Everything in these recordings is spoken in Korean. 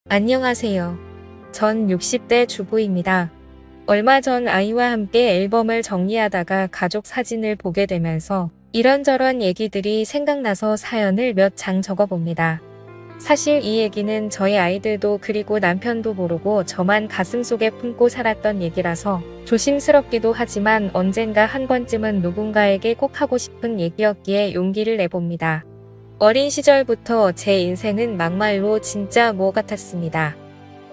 안녕하세요. 전 60대 주부입니다. 얼마 전 아이와 함께 앨범을 정리하다가 가족 사진을 보게 되면서 이런저런 얘기들이 생각나서 사연을 몇 장 적어봅니다. 사실 이 얘기는 저희 아이들도 그리고 남편도 모르고 저만 가슴속에 품고 살았던 얘기라서 조심스럽기도 하지만 언젠가 한 번쯤은 누군가에게 꼭 하고 싶은 얘기였기에 용기를 내봅니다. 어린 시절부터 제 인생은 막말로 진짜 뭐 같았습니다.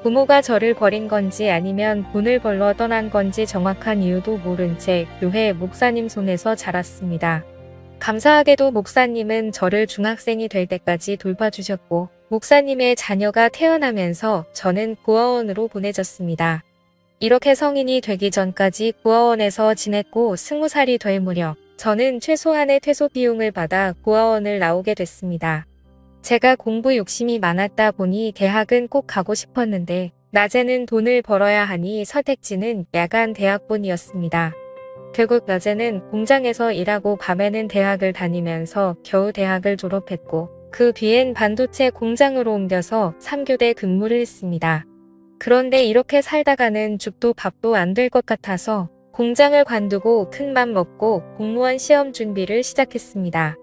부모가 저를 버린 건지 아니면 돈을 벌러 떠난 건지 정확한 이유도 모른 채 교회 목사님 손에서 자랐습니다. 감사하게도 목사님은 저를 중학생이 될 때까지 돌봐주셨고 목사님의 자녀가 태어나면서 저는 고아원으로 보내졌습니다. 이렇게 성인이 되기 전까지 고아원에서 지냈고 20살이 될 무렵 저는 최소한의 퇴소 비용을 받아 고아원을 나오게 됐습니다. 제가 공부 욕심이 많았다 보니 대학은 꼭 가고 싶었는데 낮에는 돈을 벌어야 하니 선택지는 야간 대학뿐이었습니다. 결국 낮에는 공장에서 일하고 밤에는 대학을 다니면서 겨우 대학을 졸업했고 그 뒤엔 반도체 공장으로 옮겨서 3교대 근무를 했습니다. 그런데 이렇게 살다가는 죽도 밥도 안 될 것 같아서 공장을 관두고 큰맘 먹고 공무원 시험 준비를 시작했습니다.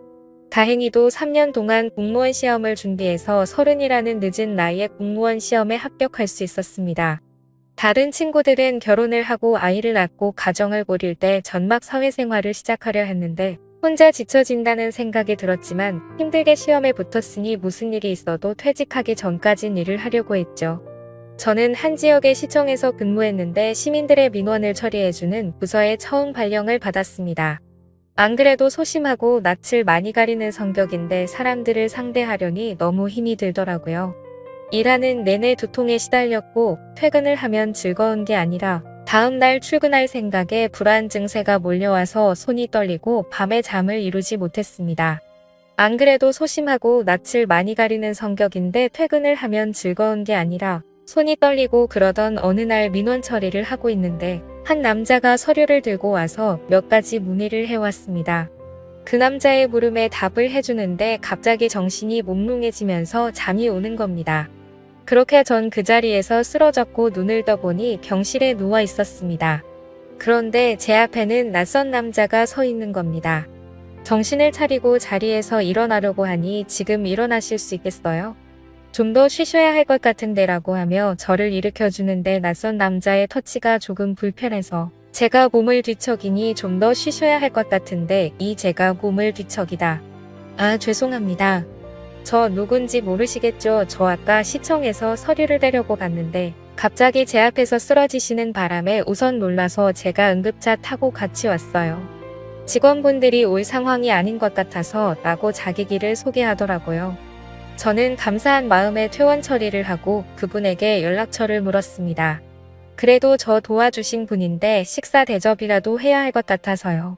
다행히도 3년 동안 공무원 시험을 준비해서 30이라는 늦은 나이에 공무원 시험에 합격할 수 있었습니다. 다른 친구들은 결혼을 하고 아이를 낳고 가정을 꾸릴 때 전막 사회생활을 시작하려 했는데 혼자 지쳐진다는 생각이 들었지만 힘들게 시험에 붙었으니 무슨 일이 있어도 퇴직하기 전까진 일을 하려고 했죠. 저는 한 지역의 시청에서 근무했는데 시민들의 민원을 처리해주는 부서에 처음 발령을 받았습니다. 안 그래도 소심하고 낯을 많이 가리는 성격인데 사람들을 상대하려니 너무 힘이 들더라고요. 일하는 내내 두통에 시달렸고 퇴근을 하면 즐거운 게 아니라 다음 날 출근할 생각에 불안 증세가 몰려와서 손이 떨리고 밤에 잠을 이루지 못했습니다. 안 그래도 소심하고 낯을 많이 가리는 성격인데 퇴근을 하면 즐거운 게 아니라 손이 떨리고 그러던 어느 날 민원 처리를 하고 있는데 한 남자가 서류를 들고 와서 몇 가지 문의를 해왔습니다. 그 남자의 물음에 답을 해주는데 갑자기 정신이 몽롱해지면서 잠이 오는 겁니다. 그렇게 전 그 자리에서 쓰러졌고 눈을 떠보니 병실에 누워 있었습니다. 그런데 제 앞에는 낯선 남자가 서 있는 겁니다. 정신을 차리고 자리에서 일어나려고 하니 지금 일어나실 수 있겠어요? 좀 더 쉬셔야 할 것 같은데 라고 하며 저를 일으켜주는데 낯선 남자의 터치가 조금 불편해서 제가 몸을 뒤척이니 좀 더 쉬셔야 할 것 같은데 이 제가 몸을 뒤척이다. 아, 죄송합니다. 저 누군지 모르시겠죠? 저 아까 시청에서 서류를 떼려고 갔는데 갑자기 제 앞에서 쓰러지시는 바람에 우선 놀라서 제가 응급차 타고 같이 왔어요. 직원분들이 올 상황이 아닌 것 같아서 라고 자기 길을 소개하더라고요. 저는 감사한 마음에 퇴원 처리를 하고 그분에게 연락처를 물었습니다. 그래도 저 도와주신 분인데 식사 대접이라도 해야 할 것 같아서요.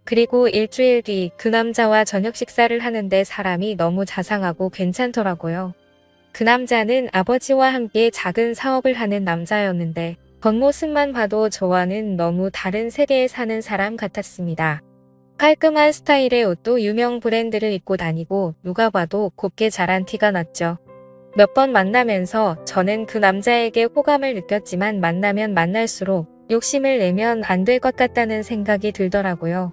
그리고 일주일 뒤 그 남자와 저녁 식사를 하는데 사람이 너무 자상하고 괜찮더라고요. 그 남자는 아버지와 함께 작은 사업을 하는 남자였는데 겉모습만 봐도 저와는 너무 다른 세계에 사는 사람 같았습니다. 깔끔한 스타일의 옷도 유명 브랜드를 입고 다니고 누가 봐도 곱게 자란 티가 났죠. 몇 번 만나면서 저는 그 남자에게 호감을 느꼈지만 만나면 만날수록 욕심을 내면 안 될 것 같다는 생각이 들더라고요.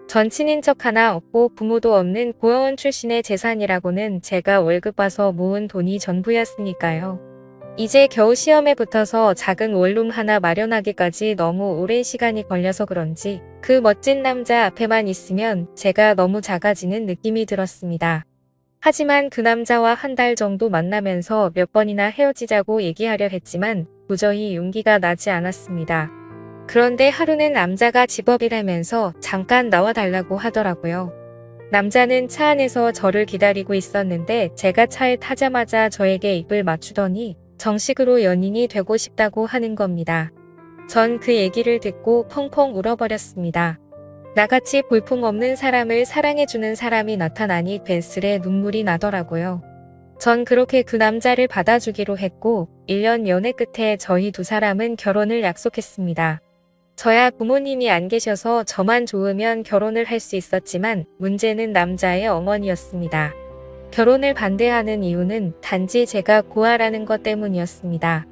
전 친인척 하나 없고 부모도 없는 고아원 출신의 재산이라고는 제가 월급 봐서 모은 돈이 전부였으니까요. 이제 겨우 시험에 붙어서 작은 원룸 하나 마련하기까지 너무 오랜 시간이 걸려서 그런지 그 멋진 남자 앞에만 있으면 제가 너무 작아지는 느낌이 들었습니다. 하지만 그 남자와 한 달 정도 만나면서 몇 번이나 헤어지자고 얘기하려 했지만 도저히 용기가 나지 않았습니다. 그런데 하루는 남자가 집업이라면서 잠깐 나와달라고 하더라고요. 남자는 차 안에서 저를 기다리고 있었는데 제가 차에 타자마자 저에게 입을 맞추더니 정식으로 연인이 되고 싶다고 하는 겁니다. 전 그 얘기를 듣고 펑펑 울어버렸습니다. 나같이 볼품없는 사람을 사랑해주는 사람이 나타나니 괜스레 눈물이 나더라고요. 전 그렇게 그 남자를 받아주기로 했고 1년 연애 끝에 저희 두 사람은 결혼을 약속했습니다. 저야 부모님이 안 계셔서 저만 좋으면 결혼을 할 수 있었지만 문제는 남자의 어머니였습니다. 결혼을 반대하는 이유는 단지 제가 고아라는 것 때문이었습니다.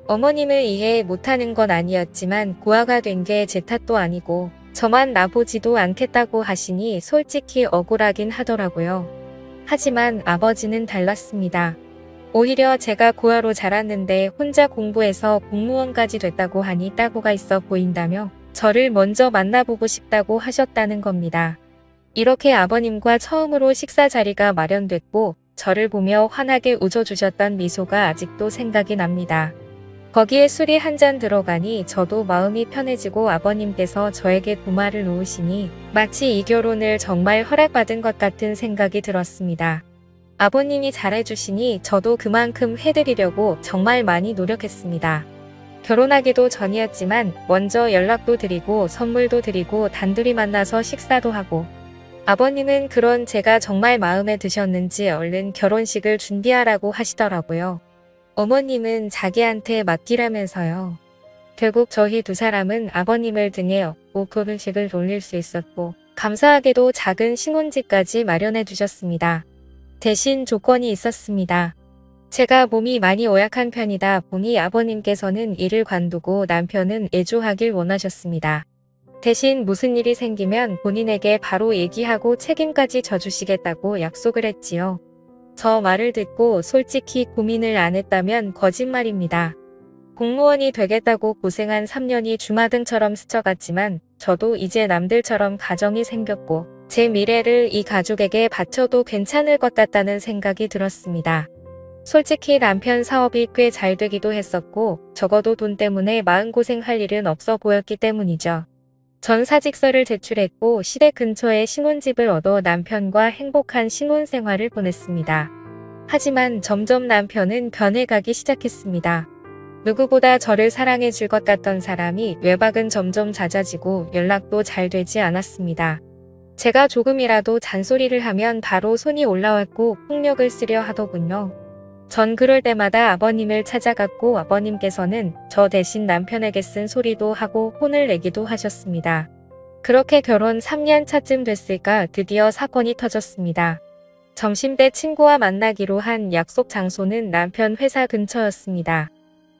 어머님을 이해 못하는 건 아니었지만 고아가 된 게 제 탓도 아니고 저만 나보지도 않겠다고 하시니 솔직히 억울하긴 하더라고요. 하지만 아버지는 달랐습니다. 오히려 제가 고아로 자랐는데 혼자 공부해서 공무원까지 됐다고 하니 따고가 있어 보인다며 저를 먼저 만나보고 싶다고 하셨다는 겁니다. 이렇게 아버님과 처음으로 식사 자리가 마련됐고 저를 보며 환하게 웃어주셨던 미소가 아직도 생각이 납니다. 거기에 술이 한 잔 들어가니 저도 마음이 편해지고 아버님께서 저에게 도마를 놓으시니 마치 이 결혼을 정말 허락받은 것 같은 생각이 들었습니다. 아버님이 잘해주시니 저도 그만큼 해드리려고 정말 많이 노력했습니다. 결혼하기도 전이었지만 먼저 연락도 드리고 선물도 드리고 단둘이 만나서 식사도 하고 아버님은 그런 제가 정말 마음에 드셨는지 얼른 결혼식을 준비하라고 하시더라고요. 어머님은 자기한테 맡기라면서요. 결국 저희 두 사람은 아버님을 등에 업고 결혼식을 올릴 수 있었고 감사하게도 작은 신혼집까지 마련해 주셨습니다. 대신 조건이 있었습니다. 제가 몸이 많이 오약한 편이다 보니 아버님께서는 일을 관두고 남편은 애조하길 원하셨습니다. 대신 무슨 일이 생기면 본인에게 바로 얘기하고 책임까지 져주시겠다고 약속을 했지요. 저 말을 듣고 솔직히 고민을 안 했다면 거짓말입니다. 공무원이 되겠다고 고생한 3년이 주마등처럼 스쳐갔지만 저도 이제 남들처럼 가정이 생겼고 제 미래를 이 가족에게 바쳐도 괜찮을 것 같다는 생각이 들었습니다. 솔직히 남편 사업이 꽤 잘 되기도 했었고 적어도 돈 때문에 마음고생할 일은 없어 보였기 때문이죠. 전 사직서를 제출했고 시댁 근처에 신혼집을 얻어 남편과 행복한 신혼생활을 보냈습니다. 하지만 점점 남편은 변해가기 시작했습니다. 누구보다 저를 사랑해 줄 것 같던 사람이 외박은 점점 잦아지고 연락도 잘 되지 않았습니다. 제가 조금이라도 잔소리를 하면 바로 손이 올라왔고 폭력을 쓰려 하더군요. 전 그럴 때마다 아버님을 찾아갔고 아버님께서는 저 대신 남편에게 쓴 소리도 하고 혼을 내기도 하셨습니다. 그렇게 결혼 3년 차쯤 됐을까 드디어 사건이 터졌습니다. 점심때 친구와 만나기로 한 약속 장소는 남편 회사 근처였습니다.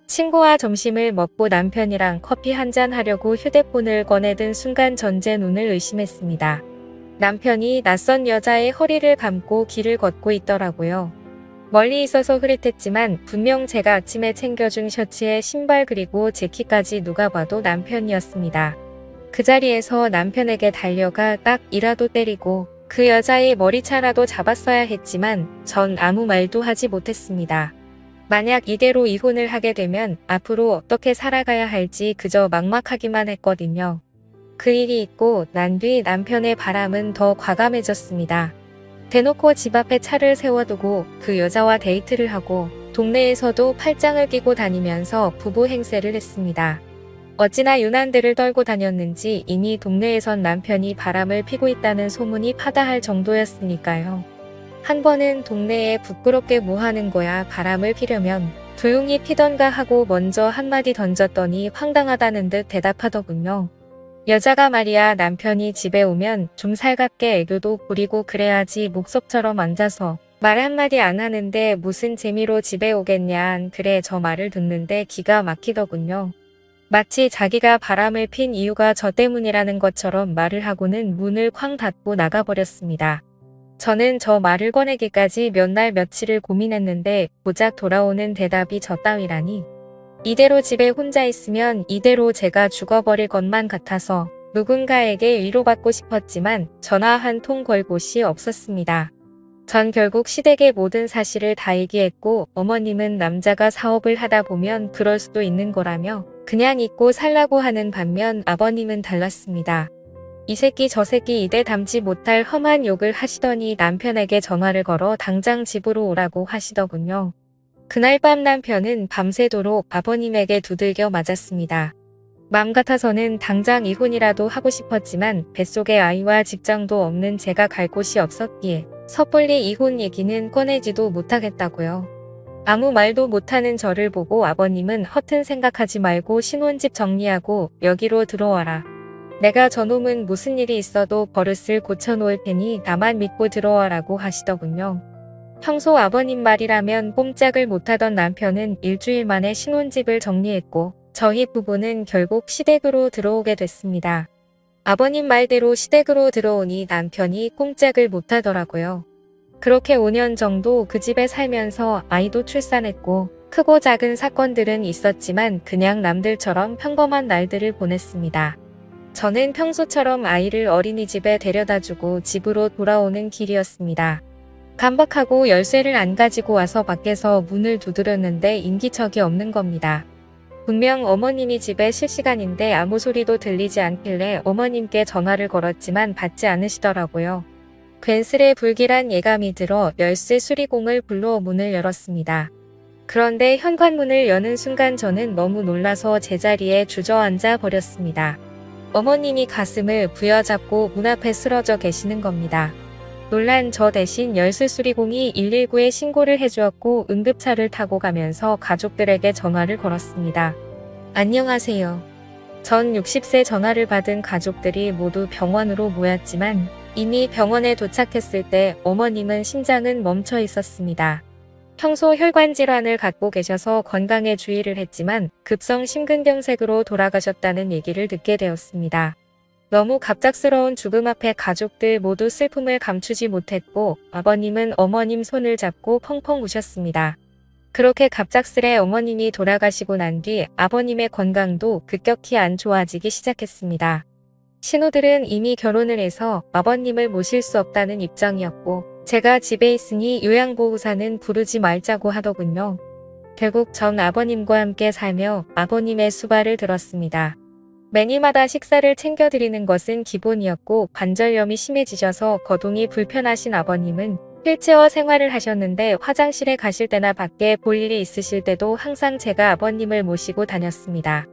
친구와 점심을 먹고 남편이랑 커피 한잔 하려고 휴대폰을 꺼내든 순간 전 제 눈을 의심했습니다. 남편이 낯선 여자의 허리를 감고 길을 걷고 있더라고요. 멀리 있어서 흐릿했지만 분명 제가 아침에 챙겨준 셔츠에 신발 그리고 재킷까지 누가 봐도 남편이었습니다. 그 자리에서 남편에게 달려가 딱이라도 때리고 그 여자의 머리차라도 잡았어야 했지만 전 아무 말도 하지 못했습니다. 만약 이대로 이혼을 하게 되면 앞으로 어떻게 살아가야 할지 그저 막막하기만 했거든요. 그 일이 있고 난 뒤 남편의 바람은 더 과감해졌습니다. 대놓고 집 앞에 차를 세워두고 그 여자와 데이트를 하고 동네에서도 팔짱을 끼고 다니면서 부부 행세를 했습니다. 어찌나 유난들을 떨고 다녔는지 이미 동네에선 남편이 바람을 피고 있다는 소문이 파다할 정도였으니까요. 한 번은 동네에 부끄럽게 뭐 하는 거야 바람을 피려면 조용히 피던가 하고 먼저 한마디 던졌더니 황당하다는 듯 대답하더군요. 여자가 말이야 남편이 집에 오면 좀 살갑게 애교도 부리고 그래야지 목석처럼 앉아서 말 한마디 안 하는데 무슨 재미로 집에 오겠냐. 그래 저 말을 듣는데 기가 막히더군요. 마치 자기가 바람을 핀 이유가 저 때문이라는 것처럼 말을 하고는 문을 쾅 닫고 나가버렸습니다. 저는 저 말을 꺼내기까지 몇 날 며칠을 고민했는데 고작 돌아오는 대답이 저 따위라니. 이대로 집에 혼자 있으면 이대로 제가 죽어버릴 것만 같아서 누군가에게 위로받고 싶었지만 전화 한 통 걸 곳이 없었습니다. 전 결국 시댁의 모든 사실을 다 얘기했고 어머님은 남자가 사업을 하다 보면 그럴 수도 있는 거라며 그냥 잊고 살라고 하는 반면 아버님은 달랐습니다. 이 새끼 저 새끼 이대 담지 못할 험한 욕을 하시더니 남편에게 전화를 걸어 당장 집으로 오라고 하시더군요. 그날 밤 남편은 밤새도록 아버님에게 두들겨 맞았습니다. 맘 같아서는 당장 이혼이라도 하고 싶었지만 뱃속에 아이와 직장도 없는 제가 갈 곳이 없었기에 섣불리 이혼 얘기는 꺼내지도 못하겠다고요. 아무 말도 못하는 저를 보고 아버님은 허튼 생각하지 말고 신혼집 정리하고 여기로 들어와라. 내가 저놈은 무슨 일이 있어도 버릇을 고쳐놓을 테니 나만 믿고 들어와라고 하시더군요. 평소 아버님 말이라면 꼼짝을 못하던 남편은 일주일 만에 신혼집을 정리했고 저희 부부는 결국 시댁으로 들어오게 됐습니다. 아버님 말대로 시댁으로 들어오니 남편이 꼼짝을 못하더라고요. 그렇게 5년 정도 그 집에 살면서 아이도 출산했고 크고 작은 사건들은 있었지만 그냥 남들처럼 평범한 날들을 보냈습니다. 저는 평소처럼 아이를 어린이집에 데려다주고 집으로 돌아오는 길이었습니다. 깜박하고 열쇠를 안 가지고 와서 밖에서 문을 두드렸는데 인기척이 없는 겁니다. 분명 어머님이 집에 실시간인데 아무 소리도 들리지 않길래 어머님께 전화를 걸었지만 받지 않으시더라고요. 괜스레 불길한 예감이 들어 열쇠 수리공을 불러 문을 열었습니다. 그런데 현관문을 여는 순간 저는 너무 놀라서 제자리에 주저앉아 버렸습니다. 어머님이 가슴을 부여잡고 문 앞에 쓰러져 계시는 겁니다. 놀란 저 대신 열쇠 수리공이 119에 신고를 해주었고 응급차를 타고 가면서 가족들에게 전화를 걸었습니다. 안녕하세요. 전 60세 전화를 받은 가족들이 모두 병원으로 모였지만 이미 병원에 도착했을 때 어머님은 심장은 멈춰 있었습니다. 평소 혈관 질환을 갖고 계셔서 건강에 주의를 했지만 급성 심근경색으로 돌아가셨다는 얘기를 듣게 되었습니다. 너무 갑작스러운 죽음 앞에 가족들 모두 슬픔을 감추지 못했고 아버님은 어머님 손을 잡고 펑펑 우셨습니다. 그렇게 갑작스레 어머님이 돌아가시고 난 뒤 아버님의 건강도 급격히 안 좋아지기 시작했습니다. 신우들은 이미 결혼을 해서 아버님을 모실 수 없다는 입장이었고 제가 집에 있으니 요양보호사는 부르지 말자고 하더군요. 결국 전 아버님과 함께 살며 아버님의 수발을 들었습니다. 매니마다 식사를 챙겨드리는 것은 기본이었고 관절염이 심해지셔서 거동이 불편하신 아버님은 휠체어 생활을 하셨는데 화장실에 가실 때나 밖에 볼 일이 있으실 때도 항상 제가 아버님을 모시고 다녔습니다.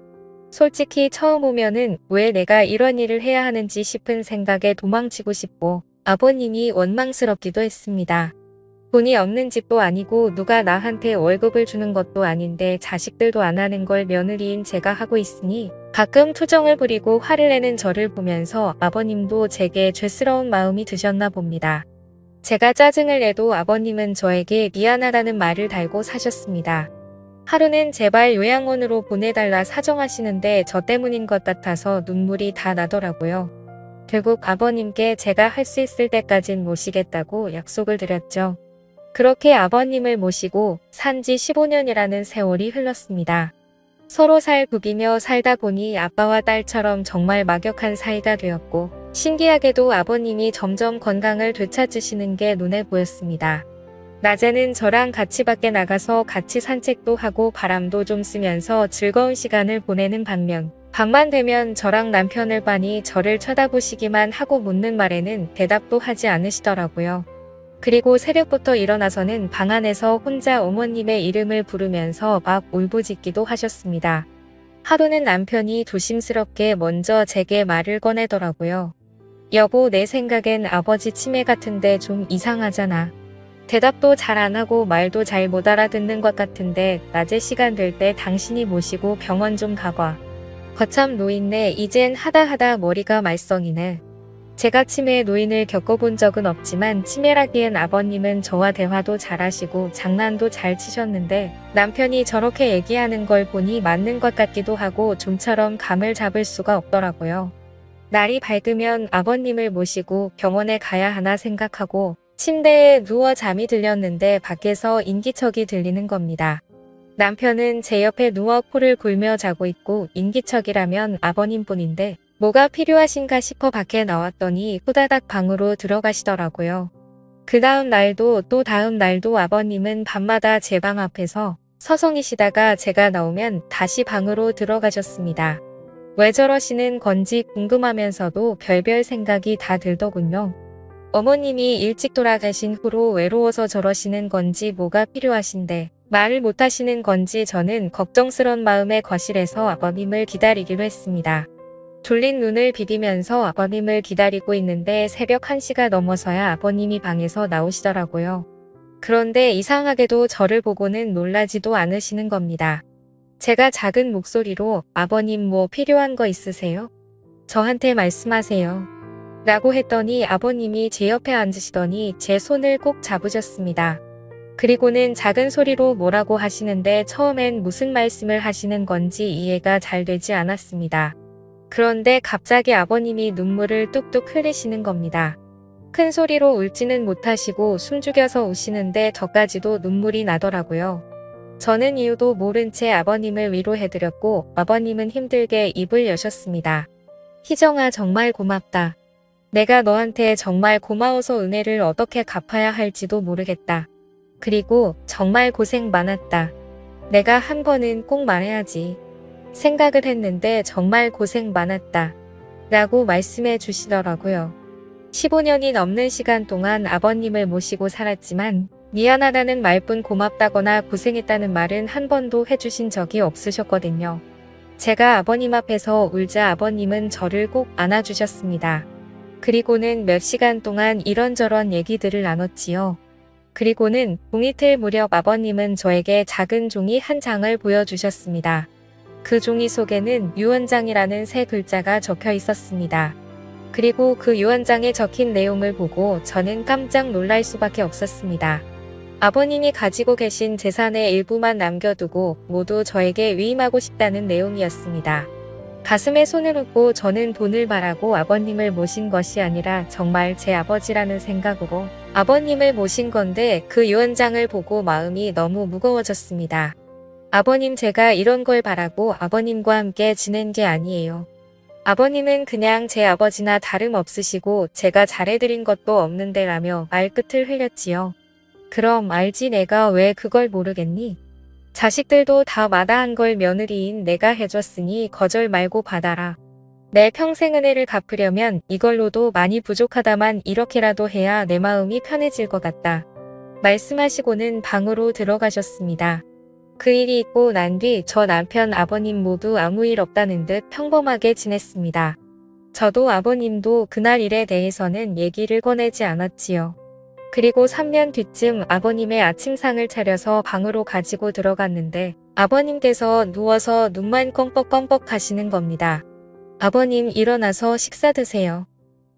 솔직히 처음 오면은 왜 내가 이런 일을 해야 하는지 싶은 생각에 도망치고 싶고 아버님이 원망스럽기도 했습니다. 돈이 없는 집도 아니고 누가 나한테 월급을 주는 것도 아닌데 자식들도 안 하는 걸 며느리인 제가 하고 있으니 가끔 투정을 부리고 화를 내는 저를 보면서 아버님도 제게 죄스러운 마음이 드셨나 봅니다. 제가 짜증을 내도 아버님은 저에게 미안하다는 말을 달고 사셨습니다. 하루는 제발 요양원으로 보내달라 사정하시는데 저 때문인 것 같아서 눈물이 다 나더라고요. 결국 아버님께 제가 할 수 있을 때까진 모시겠다고 약속을 드렸죠. 그렇게 아버님을 모시고 산 지 15년이라는 세월이 흘렀습니다. 서로 살 부비며 살다 보니 아빠와 딸처럼 정말 막역한 사이가 되었고 신기하게도 아버님이 점점 건강을 되찾으시는 게 눈에 보였습니다. 낮에는 저랑 같이 밖에 나가서 같이 산책도 하고 바람도 좀 쐬면서 즐거운 시간을 보내는 반면 밤만 되면 저랑 남편을 빤히 저를 쳐다보시기만 하고 묻는 말에는 대답도 하지 않으시더라고요. 그리고 새벽부터 일어나서는 방 안에서 혼자 어머님의 이름을 부르면서 막 울부짖기도 하셨습니다. 하루는 남편이 조심스럽게 먼저 제게 말을 꺼내더라고요. 여보, 내 생각엔 아버지 치매 같은데 좀 이상하잖아. 대답도 잘 안 하고 말도 잘 못 알아듣는 것 같은데 낮에 시간 될 때 당신이 모시고 병원 좀 가봐. 거참 노인네, 이젠 하다 머리가 말썽이네. 제가 치매 노인을 겪어본 적은 없지만 치매라기엔 아버님은 저와 대화도 잘하시고 장난도 잘 치셨는데 남편이 저렇게 얘기하는 걸 보니 맞는 것 같기도 하고 좀처럼 감을 잡을 수가 없더라고요. 날이 밝으면 아버님을 모시고 병원에 가야 하나 생각하고 침대에 누워 잠이 들렸는데 밖에서 인기척이 들리는 겁니다. 남편은 제 옆에 누워 코를 골며 자고 있고 인기척이라면 아버님뿐인데 뭐가 필요하신가 싶어 밖에 나왔더니 후다닥 방으로 들어가시더라고요. 그 다음 날도 또 다음 날도 아버님은 밤마다 제 방 앞에서 서성이시다가 제가 나오면 다시 방으로 들어가셨습니다. 왜 저러시는 건지 궁금하면서도 별별 생각이 다 들더군요. 어머님이 일찍 돌아가신 후로 외로워서 저러시는 건지 뭐가 필요하신데 말을 못하시는 건지 저는 걱정스런 마음에 거실에서 아버님을 기다리기로 했습니다. 졸린 눈을 비비면서 아버님을 기다리고 있는데 새벽 1시가 넘어서야 아버님이 방에서 나오시더라고요. 그런데 이상하게도 저를 보고는 놀라지도 않으시는 겁니다. 제가 작은 목소리로 아버님 뭐 필요한 거 있으세요? 저한테 말씀하세요. 라고 했더니 아버님이 제 옆에 앉으시더니 제 손을 꼭 잡으셨습니다. 그리고는 작은 소리로 뭐라고 하시는데 처음엔 무슨 말씀을 하시는 건지 이해가 잘 되지 않았습니다. 그런데 갑자기 아버님이 눈물을 뚝뚝 흘리시는 겁니다. 큰 소리로 울지는 못하시고 숨죽여서 우시는데 저까지도 눈물이 나더라고요. 저는 이유도 모른 채 아버님을 위로해드렸고 아버님은 힘들게 입을 여셨습니다. 희정아, 정말 고맙다. 내가 너한테 정말 고마워서 은혜를 어떻게 갚아야 할지도 모르겠다. 그리고 정말 고생 많았다. 내가 한 번은 꼭 말해야지. 생각을 했는데 정말 고생 많았다. 라고 말씀해 주시더라고요. 15년이 넘는 시간 동안 아버님을 모시고 살았지만 미안하다는 말뿐 고맙다거나 고생했다는 말은 한 번도 해주신 적이 없으셨거든요. 제가 아버님 앞에서 울자 아버님은 저를 꼭 안아주셨습니다. 그리고는 몇 시간 동안 이런저런 얘기들을 나눴지요. 그리고는 동이틀 무렵 아버님은 저에게 작은 종이 한 장을 보여주셨습니다. 그 종이 속에는 유언장이라는 세 글자가 적혀 있었습니다. 그리고 그 유언장에 적힌 내용을 보고 저는 깜짝 놀랄 수밖에 없었습니다. 아버님이 가지고 계신 재산의 일부만 남겨두고 모두 저에게 위임하고 싶다는 내용이었습니다. 가슴에 손을 얹고 저는 돈을 바라고 아버님을 모신 것이 아니라 정말 제 아버지라는 생각으로 아버님을 모신 건데 그 유언장을 보고 마음이 너무 무거워졌습니다. 아버님, 제가 이런 걸 바라고 아버님과 함께 지낸 게 아니에요. 아버님은 그냥 제 아버지나 다름없으시고 제가 잘해드린 것도 없는데 라며 말끝을 흘렸지요. 그럼 알지, 내가 왜 그걸 모르겠니? 자식들도 다 마다한 걸 며느리인 내가 해줬으니 거절 말고 받아라. 내 평생 은혜를 갚으려면 이걸로도 많이 부족하다만 이렇게라도 해야 내 마음이 편해질 것 같다. 말씀하시고는 방으로 들어가셨습니다. 그 일이 있고 난 뒤 저 남편 아버님 모두 아무 일 없다는 듯 평범하게 지냈습니다. 저도 아버님도 그날 일에 대해서는 얘기를 꺼내지 않았지요. 그리고 3년 뒤쯤 아버님의 아침상을 차려서 방으로 가지고 들어갔는데 아버님께서 누워서 눈만 껌뻑껌뻑 하시는 겁니다. 아버님, 일어나서 식사 드세요.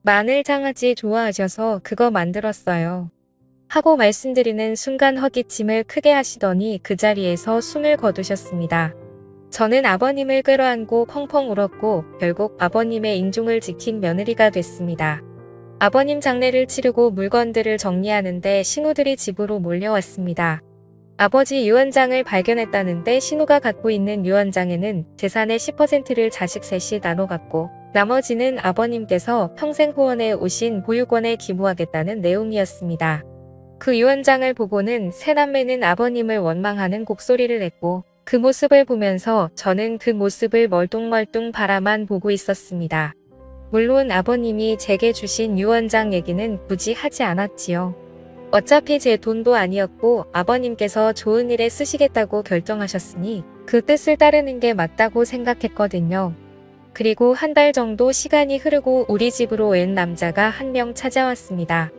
마늘 장아찌 좋아하셔서 그거 만들었어요. 하고 말씀드리는 순간 헛기침을 크게 하시더니 그 자리에서 숨을 거두셨습니다. 저는 아버님을 끌어안고 펑펑 울었고 결국 아버님의 인중을 지킨 며느리가 됐습니다. 아버님 장례를 치르고 물건들을 정리하는데 신우들이 집으로 몰려왔습니다. 아버지 유언장을 발견했다는데 신우가 갖고 있는 유언장에는 재산의 10%를 자식 셋이 나눠 갖고 나머지는 아버님께서 평생 후원해 오신 보육원에 기부하겠다는 내용이었습니다. 그 유언장을 보고는 세 남매는 아버님을 원망하는 곡소리를 냈고 그 모습을 보면서 저는 그 모습을 멀뚱멀뚱 바라만 보고 있었습니다. 물론 아버님이 제게 주신 유언장 얘기는 굳이 하지 않았지요. 어차피 제 돈도 아니었고 아버님께서 좋은 일에 쓰시겠다고 결정하셨으니 그 뜻을 따르는 게 맞다고 생각했거든요. 그리고 한 달 정도 시간이 흐르고 우리 집으로 웬 남자가 한 명 찾아왔습니다.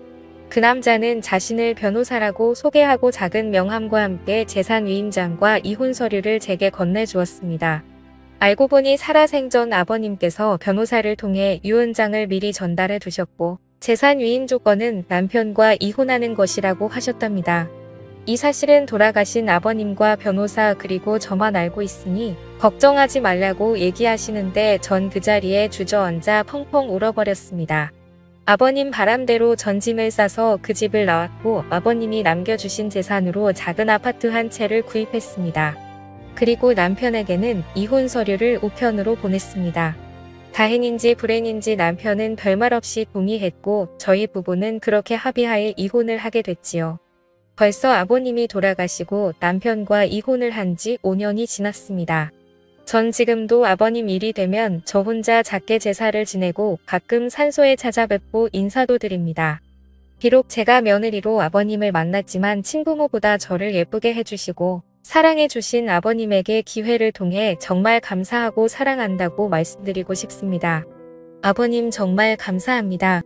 그 남자는 자신을 변호사라고 소개하고 작은 명함과 함께 재산 위임장과 이혼 서류를 제게 건네주었습니다. 알고 보니 살아생전 아버님께서 변호사를 통해 유언장을 미리 전달해 두셨고 재산 위임 조건은 남편과 이혼하는 것이라고 하셨답니다. 이 사실은 돌아가신 아버님과 변호사 그리고 저만 알고 있으니 걱정하지 말라고 얘기하시는데 전 그 자리에 주저앉아 펑펑 울어버렸습니다. 아버님 바람대로 전짐을 싸서 그 집을 나왔고 아버님이 남겨주신 재산으로 작은 아파트 한 채를 구입했습니다. 그리고 남편에게는 이혼 서류를 우편으로 보냈습니다. 다행인지 불행인지 남편은 별말 없이 동의했고 저희 부부는 그렇게 합의하에 이혼을 하게 됐지요. 벌써 아버님이 돌아가시고 남편과 이혼을 한 지 5년이 지났습니다. 전 지금도 아버님 일이 되면 저 혼자 작게 제사를 지내고 가끔 산소에 찾아뵙고 인사도 드립니다. 비록 제가 며느리로 아버님을 만났지만 친부모보다 저를 예쁘게 해주시고 사랑해주신 아버님에게 기회를 통해 정말 감사하고 사랑한다고 말씀드리고 싶습니다. 아버님 정말 감사합니다.